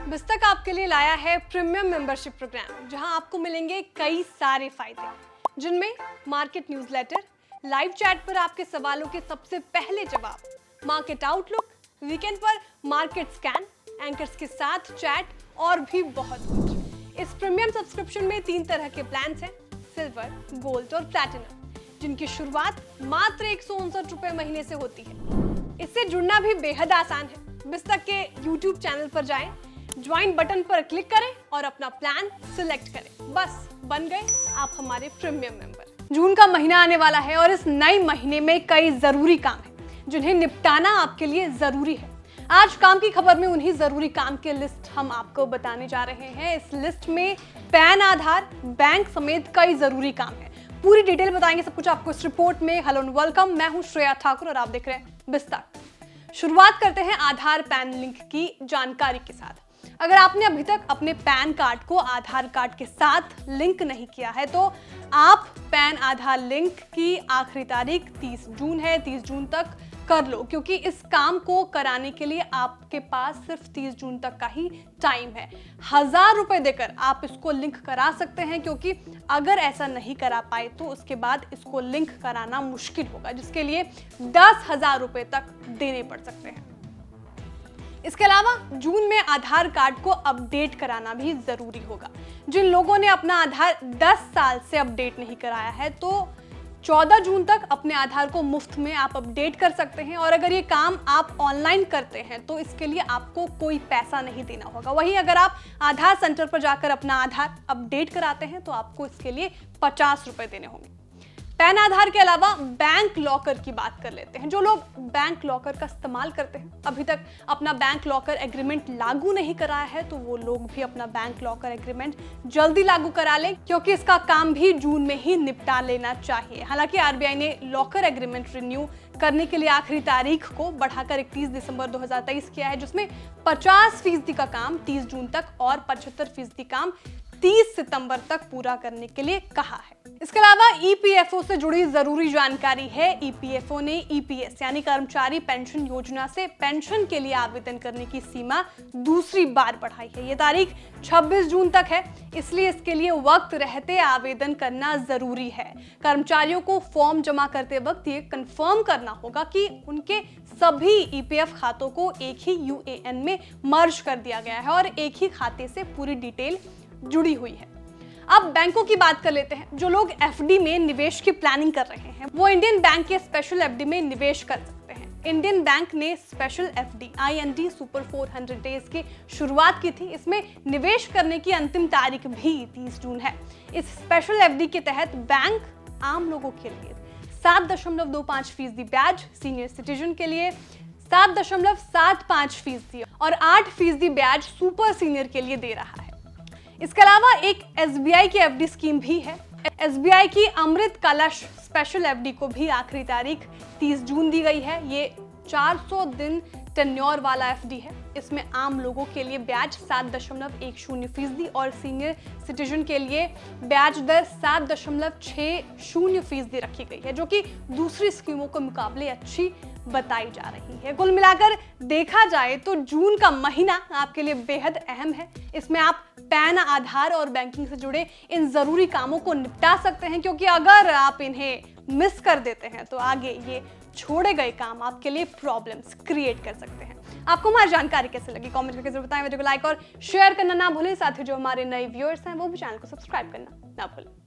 बिस्तक आपके लिए लाया है प्रीमियम मेंबरशिप प्रोग्राम, जहां आपको मिलेंगे कई सारे फायदे, जिनमें मार्केट न्यूज़लेटर, लाइव चैट पर आपके सवालों के सबसे पहले जवाब, मार्केट आउटलुक, वीकेंड पर मार्केट स्कैन, एंकर्स के साथ चैट और भी बहुत कुछ। इस प्रीमियम सब्सक्रिप्शन में 3 तरह के प्लान्स हैं, सिल्वर, गोल्ड और प्लैटिनम, जिनकी शुरुआत मात्र 159 रुपए महीने से होती है। इससे जुड़ना भी बेहद आसान है। बिस्तक के YouTube चैनल पर जाएं, ज्वाइन बटन पर क्लिक करें और अपना प्लान सिलेक्ट करें। बस बन गए आप हमारे प्रीमियम मेंबर। जून का महीना आने वाला है और इस नए महीने में कई जरूरी काम हैं, जिन्हें निपटाना आपके लिए जरूरी है। आज काम की खबर में उन्हीं जरूरी काम की लिस्ट हम आपको बताने जा रहे हैं। इस लिस्ट में पैन, आधार, बैंक समेत कई जरूरी काम है। पूरी डिटेल बताएंगे सब कुछ आपको इस रिपोर्ट में। हेलो एंड वेलकम, मैं हूं श्रेया ठाकुर और आप देख रहे हैं बिस्तक। शुरुआत करते हैं आधार पैन लिंक की जानकारी के साथ। अगर आपने अभी तक अपने पैन कार्ड को आधार कार्ड के साथ लिंक नहीं किया है तो आप पैन आधार लिंक की आखिरी तारीख 30 जून है। 30 जून तक कर लो, क्योंकि इस काम को कराने के लिए आपके पास सिर्फ 30 जून तक का ही टाइम है। 1000 रुपए देकर आप इसको लिंक करा सकते हैं, क्योंकि अगर ऐसा नहीं करा पाए तो उसके बाद इसको लिंक कराना मुश्किल होगा, जिसके लिए 10,000 रुपए तक देने पड़ सकते हैं। इसके अलावा जून में आधार कार्ड को अपडेट कराना भी जरूरी होगा। जिन लोगों ने अपना आधार 10 साल से अपडेट नहीं कराया है तो 14 जून तक अपने आधार को मुफ्त में आप अपडेट कर सकते हैं, और अगर ये काम आप ऑनलाइन करते हैं तो इसके लिए आपको कोई पैसा नहीं देना होगा। वहीं अगर आप आधार सेंटर पर जाकर अपना आधार अपडेट कराते हैं तो आपको इसके लिए 50 रुपए देने होंगे। पैन आधार के अलावा बैंक लॉकर की बात कर लेते हैं। जो लोग बैंक लॉकर का इस्तेमाल करते हैं, अभी तक अपना बैंक लॉकर एग्रीमेंट लागू नहीं कराया है, तो वो लोग भी अपना बैंक लॉकर एग्रीमेंट जल्दी लागू करा लें, क्योंकि इसका काम भी जून में ही निपटा लेना चाहिए। हालांकि आरबीआई ने लॉकर एग्रीमेंट रिन्यू करने के लिए आखिरी तारीख को बढ़ाकर 31 दिसंबर 2023 किया है, जिसमें 50% का काम 30 जून तक और 75% काम 30 सितंबर तक पूरा करने के लिए कहा है। इसके अलावा ईपीएफओ से जुड़ी जरूरी जानकारी है। ईपीएफओ ने ईपीएस यानी कर्मचारी पेंशन योजना से पेंशन के लिए आवेदन करने की सीमा दूसरी बार बढ़ाई है। ये तारीख 26 जून तक है, इसलिए इसके लिए वक्त रहते आवेदन करना जरूरी है। कर्मचारियों को फॉर्म जमा करते वक्त ये कंफर्म करना होगा कि उनके सभी ईपीएफ खातों को एक ही यूएएन में मर्ज कर दिया गया है और एक ही खाते से पूरी डिटेल जुड़ी हुई है। अब बैंकों की बात कर लेते हैं। जो लोग एफडी में निवेश की प्लानिंग कर रहे हैं वो इंडियन बैंक के स्पेशल एफडी में निवेश कर सकते हैं। इंडियन बैंक ने special FD IND super 400 days की शुरुआत की थी। इसमें निवेश करने की अंतिम तारीख भी 30 जून है। इस स्पेशल एफडी के तहत बैंक आम लोगों के लिए 7.25% ब्याज, सीनियर सिटीजन के लिए 7.75% और 8% ब्याज सुपर सीनियर के लिए दे रहा है। इसके अलावा एक SBI की एफडी स्कीम भी है। SBI की अमृत कलश स्पेशल एफडी को भी आखिरी तारीख 30 जून दी गई है। ये 400 दिन टेन्योर वाला एफडी है। इसमें आम लोगों के लिए ब्याज 7.10% और सीनियर सिटीजन के लिए ब्याज दर 7.60% रखी गई है, जो कि दूसरी स्कीमों के मुकाबले अच्छी बताई जा रही है। कुल मिलाकर देखा जाए तो जून का महीना आपके लिए बेहद अहम है। इसमें आप पैन, आधार और बैंकिंग से जुड़े इन जरूरी कामों को निपटा सकते हैं, क्योंकि अगर आप इन्हें मिस कर देते हैं तो आगे ये छोड़े गए काम आपके लिए प्रॉब्लम्स क्रिएट कर सकते हैं। आपको हमारी जानकारी कैसे लगी कमेंट करके जरूर बताएं। वीडियो को लाइक और शेयर करना ना भूलें। साथ ही जो हमारे नए व्यूअर्स हैं वो भी चैनल को सब्सक्राइब करना ना भूलें।